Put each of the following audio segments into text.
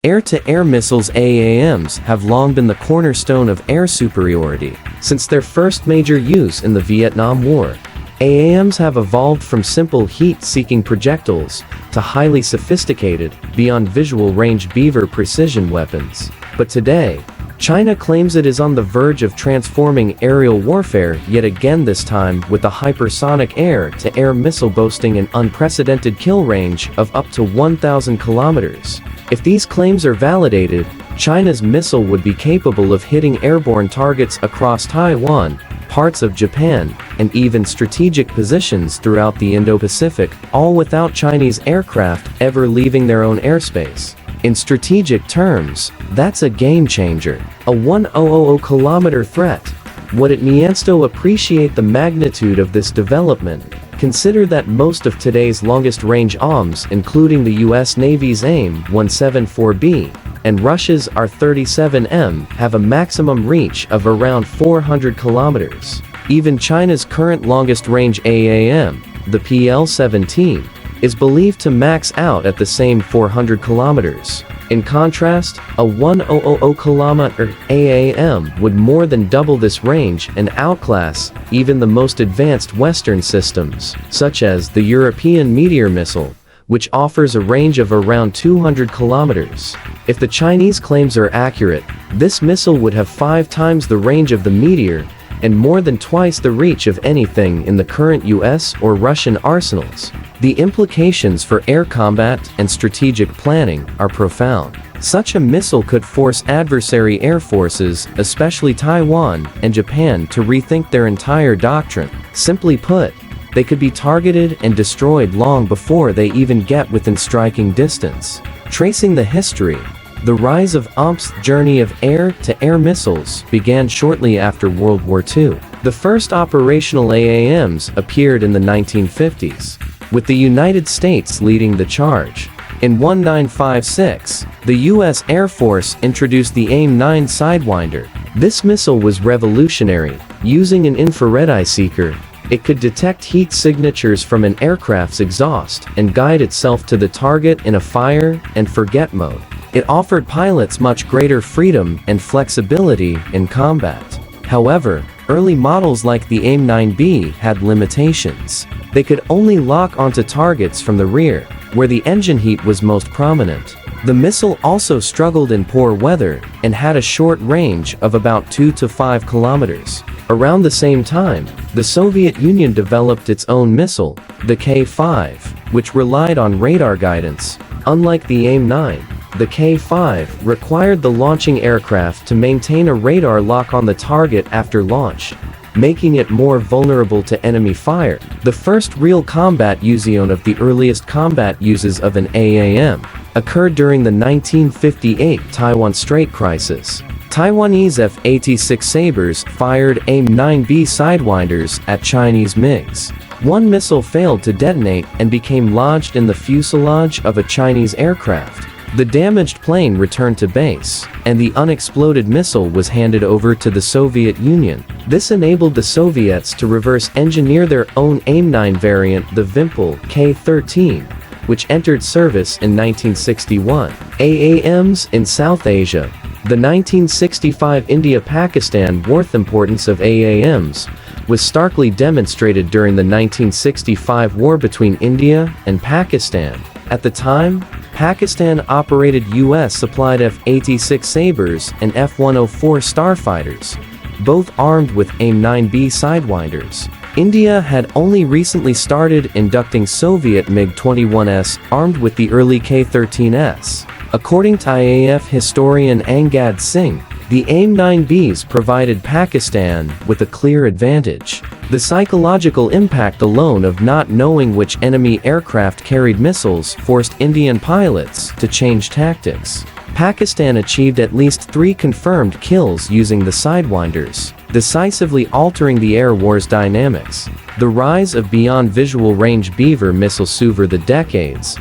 Air-to-air missiles AAMs have long been the cornerstone of air superiority. Since their first major use in the Vietnam War, AAMs have evolved from simple heat-seeking projectiles to highly sophisticated, beyond visual range beaver precision weapons. But today, China claims it is on the verge of transforming aerial warfare yet again, this time with the hypersonic air-to-air missile boasting an unprecedented kill range of up to 1,000 kilometers. If these claims are validated, China's missile would be capable of hitting airborne targets across Taiwan, parts of Japan, and even strategic positions throughout the Indo-Pacific, all without Chinese aircraft ever leaving their own airspace. In strategic terms, that's a game-changer. A 1,000-kilometer threat. Would it mean to appreciate the magnitude of this development? Consider that most of today's longest-range AAMs, including the US Navy's AIM-174B and Russia's R-37M, have a maximum reach of around 400 kilometers. Even China's current longest-range AAM, the PL-17, is believed to max out at the same 400 kilometers. In contrast, a 1,000-kilometer AAM would more than double this range and outclass even the most advanced Western systems, such as the European Meteor missile, which offers a range of around 200 kilometers. If the Chinese claims are accurate, this missile would have 5 times the range of the Meteor and more than twice the reach of anything in the current US or Russian arsenals. The implications for air combat and strategic planning are profound. Such a missile could force adversary air forces, especially Taiwan and Japan, to rethink their entire doctrine. Simply put, they could be targeted and destroyed long before they even get within striking distance. Tracing the history, the rise of AAM's journey of air-to-air missiles began shortly after World War II. The first operational AAMs appeared in the 1950s, with the United States leading the charge. In 1956, the U.S. Air Force introduced the AIM-9 Sidewinder. This missile was revolutionary. Using an infrared eye seeker, it could detect heat signatures from an aircraft's exhaust and guide itself to the target in a fire-and-forget mode. It offered pilots much greater freedom and flexibility in combat. However, early models like the AIM-9B had limitations. They could only lock onto targets from the rear, where the engine heat was most prominent. The missile also struggled in poor weather and had a short range of about 2 to 5 kilometers. Around the same time, the Soviet Union developed its own missile, the K-5, which relied on radar guidance. Unlike the AIM-9, the K-5 required the launching aircraft to maintain a radar lock on the target after launch, making it more vulnerable to enemy fire. The first real combat use of the earliest combat uses of an AAM occurred during the 1958 Taiwan Strait crisis. Taiwanese F-86 Sabres fired AIM-9B Sidewinders at Chinese MiGs. One missile failed to detonate and became lodged in the fuselage of a Chinese aircraft. The damaged plane returned to base, and the unexploded missile was handed over to the Soviet Union. This enabled the Soviets to reverse engineer their own AIM-9 variant, the Vimpel K-13, which entered service in 1961. AAMs in South Asia. The 1965 India-Pakistan War. The importance of AAMs was starkly demonstrated during the 1965 war between India and Pakistan. At the time, Pakistan operated US-supplied F-86 Sabres and F-104 Starfighters, both armed with AIM-9B Sidewinders. India had only recently started inducting Soviet MiG-21s armed with the early K-13s. According to IAF historian Angad Singh, the AIM-9Bs provided Pakistan with a clear advantage. The psychological impact alone of not knowing which enemy aircraft carried missiles forced Indian pilots to change tactics. Pakistan achieved at least 3 confirmed kills using the Sidewinders, decisively altering the air war's dynamics. The rise of beyond visual range beaver missiles over the decades.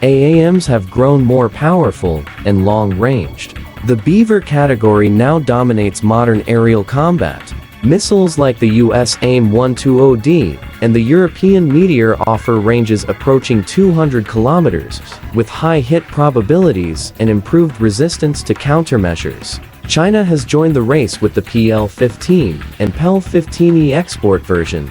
AAMs have grown more powerful and long-ranged. The beaver category now dominates modern aerial combat, Missiles like the US AIM-120D and the European Meteor offer ranges approaching 200 kilometers, with high hit probabilities and improved resistance to countermeasures. China has joined the race with the PL-15 and PEL-15E export version,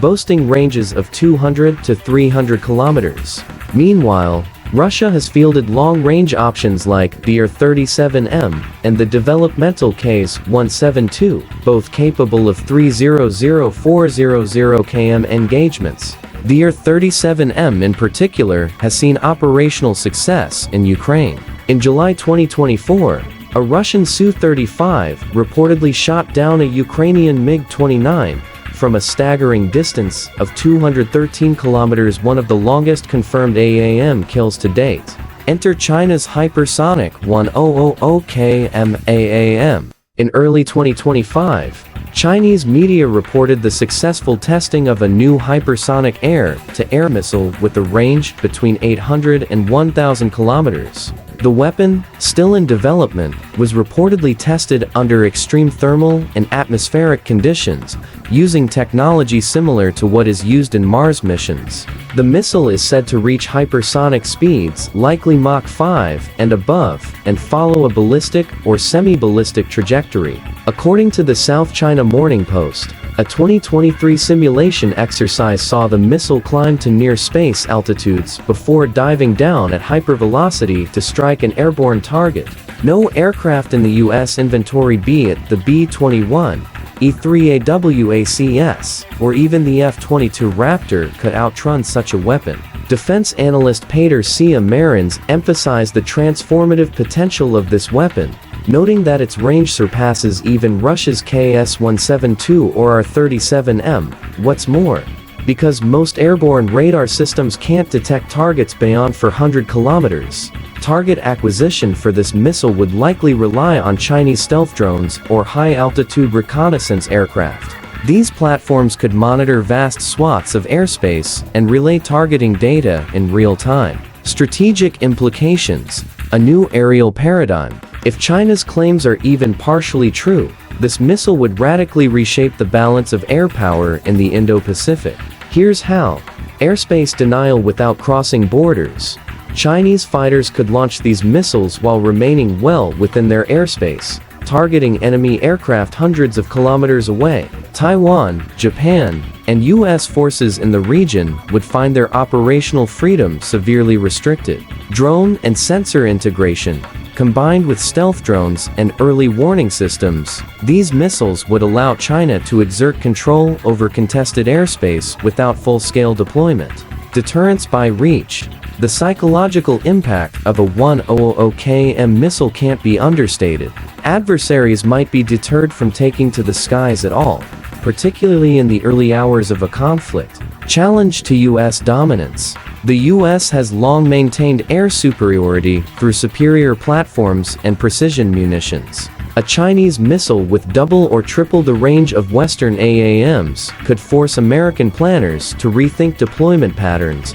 boasting ranges of 200 to 300 kilometers. Meanwhile, Russia has fielded long-range options like the R-37M and the developmental Ks-172, both capable of 300-400 km engagements. The R-37M in particular has seen operational success in Ukraine. In July 2024, a Russian Su-35 reportedly shot down a Ukrainian MiG-29 from a staggering distance of 213 kilometers, one of the longest confirmed AAM kills to date. Enter China's Hypersonic 1000km AAM. In early 2025, Chinese media reported the successful testing of a new hypersonic air-to-air missile with a range between 800 and 1,000 kilometers. The weapon, still in development, was reportedly tested under extreme thermal and atmospheric conditions, using technology similar to what is used in Mars missions. The missile is said to reach hypersonic speeds, likely Mach 5 and above, and follow a ballistic or semi-ballistic trajectory. According to the South China Morning Post, a 2023 simulation exercise saw the missile climb to near space altitudes before diving down at hypervelocity to strike an airborne target. No aircraft in the U.S. inventory, be it the B-21, E-3AWACS, or even the F-22 Raptor, could outrun such a weapon. Defense analyst Peter C. Marins emphasized the transformative potential of this weapon, noting that its range surpasses even Russia's KS-172 or R-37M. What's more, because most airborne radar systems can't detect targets beyond 400 kilometers, target acquisition for this missile would likely rely on Chinese stealth drones or high-altitude reconnaissance aircraft. These platforms could monitor vast swaths of airspace and relay targeting data in real time. Strategic implications: a new aerial paradigm. If China's claims are even partially true, this missile would radically reshape the balance of air power in the Indo-Pacific. Here's how. Airspace denial without crossing borders. Chinese fighters could launch these missiles while remaining well within their airspace, targeting enemy aircraft hundreds of kilometers away. Taiwan, Japan, and U.S. forces in the region would find their operational freedom severely restricted. Drone and sensor integration. Combined with stealth drones and early warning systems, these missiles would allow China to exert control over contested airspace without full-scale deployment. Deterrence by reach. The psychological impact of a 100km missile can't be understated. Adversaries might be deterred from taking to the skies at all, particularly in the early hours of a conflict. Challenge to U.S. dominance. The U.S. has long maintained air superiority through superior platforms and precision munitions. A Chinese missile with double or triple the range of Western AAMs could force American planners to rethink deployment patterns,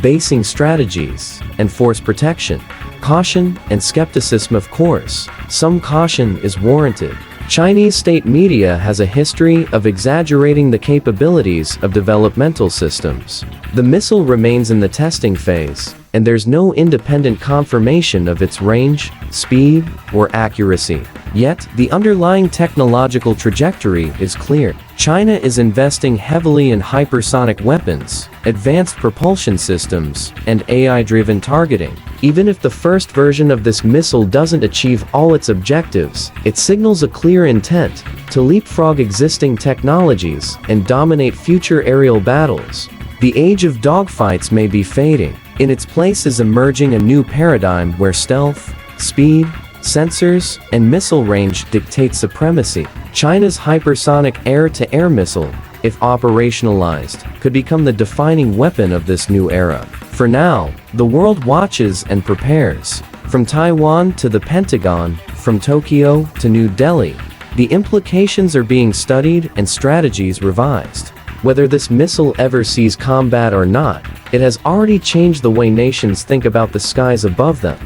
basing strategies, and force protection. Caution and skepticism. Of course, some caution is warranted. Chinese state media has a history of exaggerating the capabilities of developmental systems. The missile remains in the testing phase, and there's no independent confirmation of its range, speed, or accuracy. Yet, the underlying technological trajectory is clear. China is investing heavily in hypersonic weapons, advanced propulsion systems, and AI-driven targeting. Even if the first version of this missile doesn't achieve all its objectives, it signals a clear intent to leapfrog existing technologies and dominate future aerial battles. The age of dogfights may be fading. In its place is emerging a new paradigm where stealth, speed, sensors, and missile range dictate supremacy. China's hypersonic air-to-air missile, if operationalized, could become the defining weapon of this new era. For now, the world watches and prepares. From Taiwan to the Pentagon, from Tokyo to New Delhi, the implications are being studied and strategies revised. Whether this missile ever sees combat or not, it has already changed the way nations think about the skies above them.